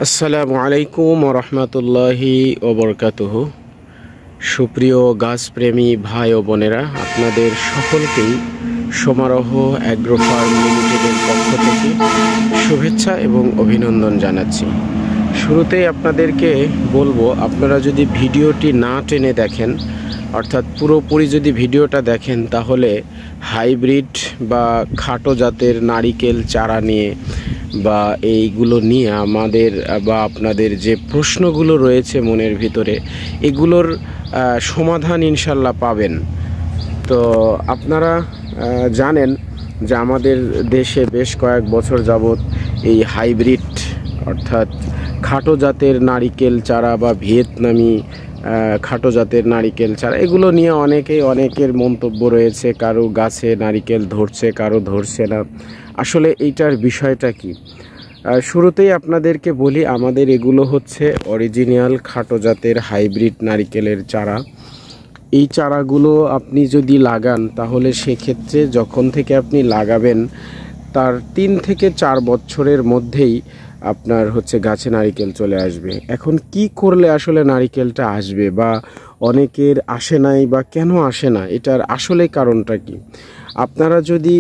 আসসালামু আলাইকুম ওয়া রাহমাতুল্লাহি ওয়া বারাকাতুহু। সুপ্রিয় গাছপ্রেমী ভাই ও বোনেরা, আপনাদের সকলকেই সমারোহ অ্যাগ্রো ফার্ম লিমিটেডের পক্ষ থেকে শুভেচ্ছা এবং অভিনন্দন জানাচ্ছি। শুরুতেই আপনাদেরকে বলবো, আপনারা যদি ভিডিওটি না টেনে দেখেন, অর্থাৎ পুরোপুরি যদি ভিডিওটা দেখেন, তাহলে হাইব্রিড বা খাটো জাতের নারিকেল চারা নিয়ে বা এইগুলো নিয়ে আমাদের বা আপনাদের যে প্রশ্নগুলো রয়েছে মনের ভিতরে, এগুলোর সমাধান ইনশাল্লাহ পাবেন। তো আপনারা জানেন যে আমাদের দেশে বেশ কয়েক বছর যাবৎ এই হাইব্রিড অর্থাৎ খাটো জাতের নারিকেল চারা বা ভিয়েতনামি খাটো জাতের নারিকেল চারা, এগুলো নিয়ে অনেকের মন্তব্য রয়েছে। কারো গাছে নারিকেল ধরছে, কারো ধরছে না। আসলে এইটার বিষয়টা কি? শুরুতেই আপনাদেরকে বলি, আমাদের এগুলো হচ্ছে অরিজিনাল খাটো জাতের হাইব্রিড নারিকেলের চারা। এই চারাগুলো আপনি যদি লাগান, তাহলে সেক্ষেত্রে যখন থেকে আপনি লাগাবেন তার 3 থেকে 4 বছরের মধ্যেই আপনার গাছে নারিকেল চলে আসবে। এখন কি করলে আসলে নারিকেলটা আসবে, বা অনেকের আসে নাই বা কেন আসে না, এটার আসলে কারণটা কি? আপনারা যদি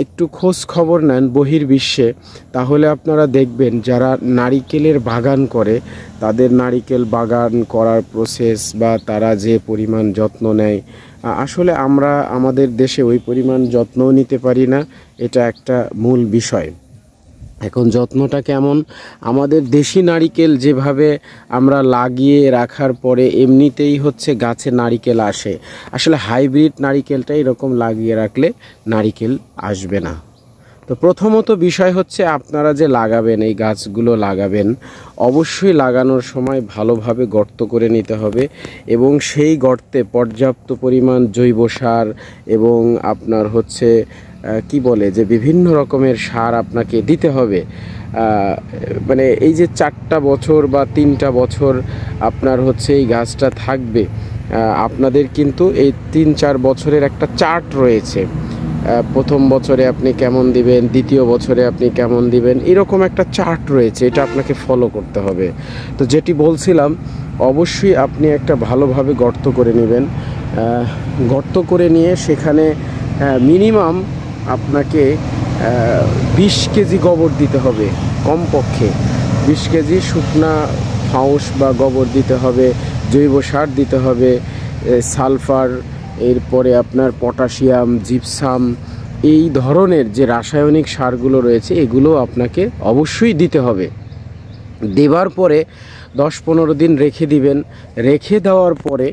একটু খোঁজ খবর নেন বহির্বিশ্বে, তাহলে আপনারা দেখবেন যারা নারিকেলের বাগান করে, তাদের নারিকেল বাগান করার প্রসেস বা তারা যে পরিমাণ যত্ন নেয়, আসলে আমরা আমাদের দেশে ওই পরিমাণ যত্নও নিতে পারি না। এটা একটা মূল বিষয়। এখন যত্নটা কেমন? আমাদের দেশি নারিকেল যেভাবে আমরা লাগিয়ে রাখার পরে এমনিতেই গাছে নারিকেল আসে, আসলে হাইব্রিড নারিকেলটা এরকম লাগিয়ে রাখলে নারিকেল আসবে না। তো প্রথমত বিষয় হচ্ছে, আপনারা যে লাগাবেন, এই গাছগুলো লাগাবেন, অবশ্যই লাগানোর সময় ভালোভাবে গর্ত করে নিতে হবে এবং সেই গর্তে পর্যাপ্ত পরিমাণ জৈব সার এবং আপনার কি বলে যে বিভিন্ন রকমের সার আপনাকে দিতে হবে। মানে এই যে 4টা বছর বা 3টা বছর আপনার এই গাছটা থাকবে, আপনাদের কিন্তু এই 3-4 বছরের একটা চার্ট রয়েছে। প্রথম বছরে আপনি কেমন দিবেন, দ্বিতীয় বছরে আপনি কেমন দিবেন, এরকম একটা চার্ট রয়েছে, এটা আপনাকে ফলো করতে হবে। তো যেটি বলছিলাম, অবশ্যই আপনি একটা ভালোভাবে গর্ত করে নেবেন। গর্ত করে নিয়ে সেখানে মিনিমাম আপনাকে 20 কেজি গোবর দিতে হবে, কমপক্ষে 20 কেজি শুকনা ফাউস বা গোবর দিতে হবে, জৈব সার দিতে হবে, সালফার, এরপরে আপনার পটাশিয়াম, জিপসাম, এই ধরনের যে রাসায়নিক সারগুলো রয়েছে, এগুলো আপনাকে অবশ্যই দিতে হবে। দেওয়ার পরে 10-15 দিন রেখে দিবেন। রেখে দেওয়ার পরে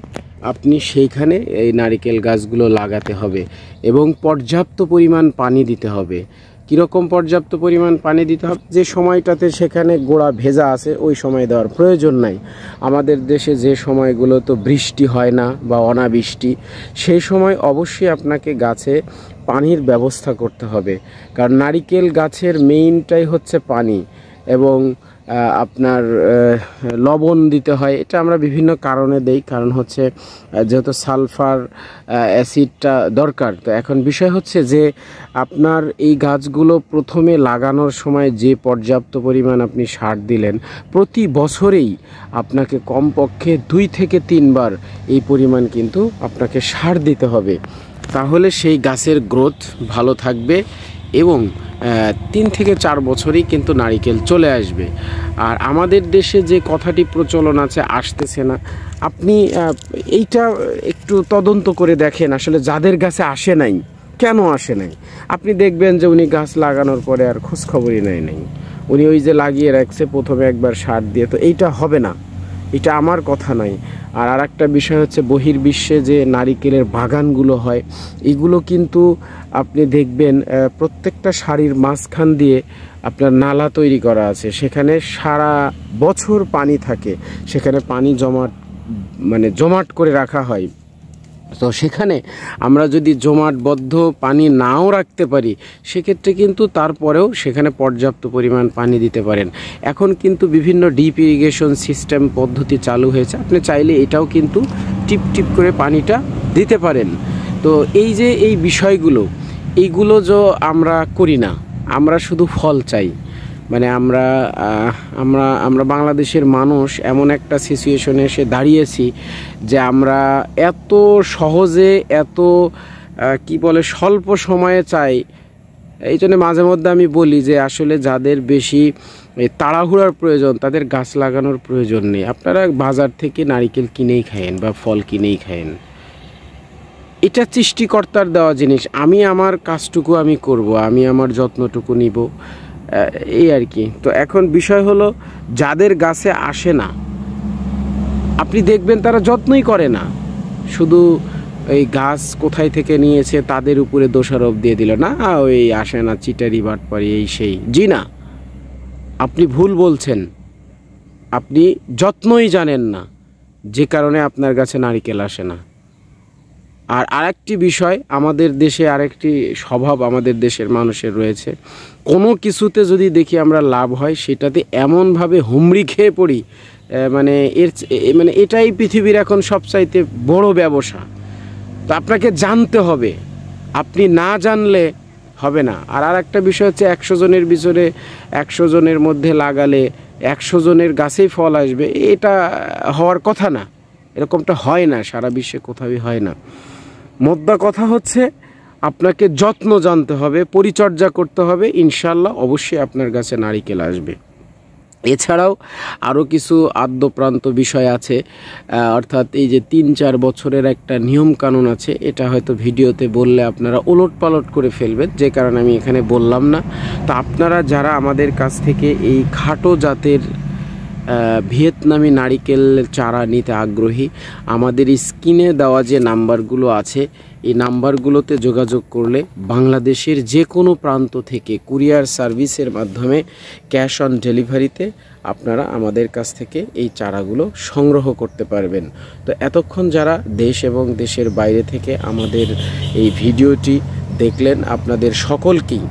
আপনি সেইখানে এই নারিকেল গাছগুলো লাগাতে হবে এবং পর্যাপ্ত পরিমাণ পানি দিতে হবে। কীরকম পর্যাপ্ত পরিমাণ পানি দিতে হবে? যে সময়টাতে সেখানে গোড়া ভেজা আছে ওই সময় দেওয়ার প্রয়োজন নাই। আমাদের দেশে যে সময়গুলো তো বৃষ্টি হয় না বা অনাবৃষ্টি, সেই সময় অবশ্যই আপনাকে গাছে পানির ব্যবস্থা করতে হবে, কারণ নারিকেল গাছের মেইনটাই পানি এবং আপনার লবণ দিতে হয়। এটা আমরা বিভিন্ন কারণে দেই, কারণ যেহেতু সালফার অ্যাসিডটা দরকার। তো এখন বিষয় যে আপনার এই গাছগুলো প্রথমে লাগানোর সময় যে পর্যাপ্ত পরিমাণ আপনি সার দিলেন, প্রতি বছরেই আপনাকে কমপক্ষে 2 থেকে 3 বার এই পরিমাণ কিন্তু আপনাকে সার দিতে হবে। তাহলে সেই গাছের গ্রোথ ভালো থাকবে এবং 3 থেকে 4 বছরেই কিন্তু নারিকেল চলে আসবে। আর আমাদের দেশে যে কথাটি প্রচলন আছে, আসতেছে না, আপনি এইটা একটু তদন্ত করে দেখেন, আসলে যাদের গাছে আসে নাই কেন আসে নাই। আপনি দেখবেন যে উনি গাছ লাগানোর পরে আর খোঁজখবরই নেয় নাই, উনি ওই যে লাগিয়ে রাখছে প্রথমে একবার সার দিয়ে। তো এইটা হবে না, এটা আমার কথা নাই। আর একটা বিষয় বহির্বিশ্বে যে নারিকেলের বাগানগুলো হয়, এগুলো কিন্তু আপনি দেখবেন প্রত্যেকটা সারির মাঝখান দিয়ে আপনার নালা তৈরি করা আছে, সেখানে সারা বছর পানি থাকে, সেখানে পানি জমাট করে রাখা হয়। তো সেখানে আমরা যদি জমাটবদ্ধ পানি নাও রাখতে পারি, সেক্ষেত্রে কিন্তু তারপরেও সেখানে পর্যাপ্ত পরিমাণ পানি দিতে পারেন। এখন কিন্তু বিভিন্ন ডিপ ইরিগেশন সিস্টেম পদ্ধতি চালু হয়েছে, আপনি চাইলে এটাও কিন্তু টিপ টিপ করে পানিটা দিতে পারেন। তো এই যে এই বিষয়গুলো, এইগুলো আমরা করি না, আমরা শুধু ফল চাই। মানে আমরা আমরা আমরা বাংলাদেশের মানুষ এমন একটা সিচুয়েশনে এসে দাঁড়িয়েছি যে আমরা এত সহজে এত কি বলে স্বল্প সময়ে চাই। এই জন্য মাঝে মধ্যে আমি বলি যে আসলে যাদের বেশি তাড়াহুড়ার প্রয়োজন তাদের গাছ লাগানোর প্রয়োজন নেই। আপনারা বাজার থেকে নারিকেল কিনেই খায়েন বা ফল কিনেই খায়েন, এটা সৃষ্টিকর্তার দেওয়া জিনিস। আমি আমার কাজটুকু আমি করব, আমি আমার যত্নটুকু নিব, এই আর কি। তো এখন বিষয় হলো যাদের গাছে আসে না আপনি দেখবেন তারা যত্নই করে না, শুধু এই গাছ কোথায় থেকে নিয়েছে তাদের উপরে দোষারোপ দিয়ে দিল, না ওই আসে না, চিটারি বাটপারি এই সেই। জি না, আপনি ভুল বলছেন, আপনি যত্নই জানেন না, যে কারণে আপনার কাছে নারিকেল আসে না। আর আরেকটি বিষয়, আমাদের দেশে আরেকটি স্বভাব আমাদের দেশের মানুষের রয়েছে, কোনো কিছুতে যদি দেখি আমরা লাভ হয় সেটাতে এমনভাবে হুমড়ি খেয়ে পড়ি, মানে এটাই পৃথিবীর এখন সবচাইতে বড় ব্যবসা। তো আপনাকে জানতে হবে, আপনি না জানলে হবে না। আর একটা বিষয় হচ্ছে 100 জনের ভিতরে 100 জনের মধ্যে লাগালে 100 জনের গাছেই ফল আসবে, এটা হওয়ার কথা না, এরকমটা হয় না, সারা বিশ্বে কোথাও হয় না। মোদ্দা কথা হচ্ছে আপনাকে যত্ন জানতে হবে, পরিচর্যা করতে হবে, ইনশাল্লাহ অবশ্যই আপনার কাছে নারিকেল আসবে। এছাড়াও আরও কিছু আদ্যপ্রান্ত বিষয় আছে, অর্থাৎ এই যে 3-4 বছরের একটা নিয়ম কানুন আছে, এটা হয়তো ভিডিওতে বললে আপনারা ওলট পালট করে ফেলবেন, যে কারণে আমি এখানে বললাম না। তো আপনারা যারা আমাদের কাছ থেকে এই খাটো জাতের ভিয়েতনামি নারিকেল চারা নিতে আগ্রহী, আমাদের স্ক্রিনে দেওয়া যে নাম্বারগুলো আছে এই নাম্বারগুলোতে যোগাযোগ করলে বাংলাদেশের যে কোনো প্রান্ত থেকে কুরিয়ার সার্ভিসের মাধ্যমে ক্যাশ অন ডেলিভারিতে আপনারা আমাদের কাছ থেকে এই চারাগুলো সংগ্রহ করতে পারবেন। তো এতক্ষণ যারা দেশ এবং দেশের বাইরে থেকে আমাদের এই ভিডিওটি দেখলেন, আপনাদের সকলকেই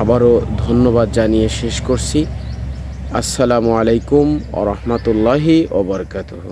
আবারও ধন্যবাদ জানিয়ে শেষ করছি। আসসালামু আলাইকুম ওয়া রাহমাতুল্লাহি ওয়া বারাকাতুহু।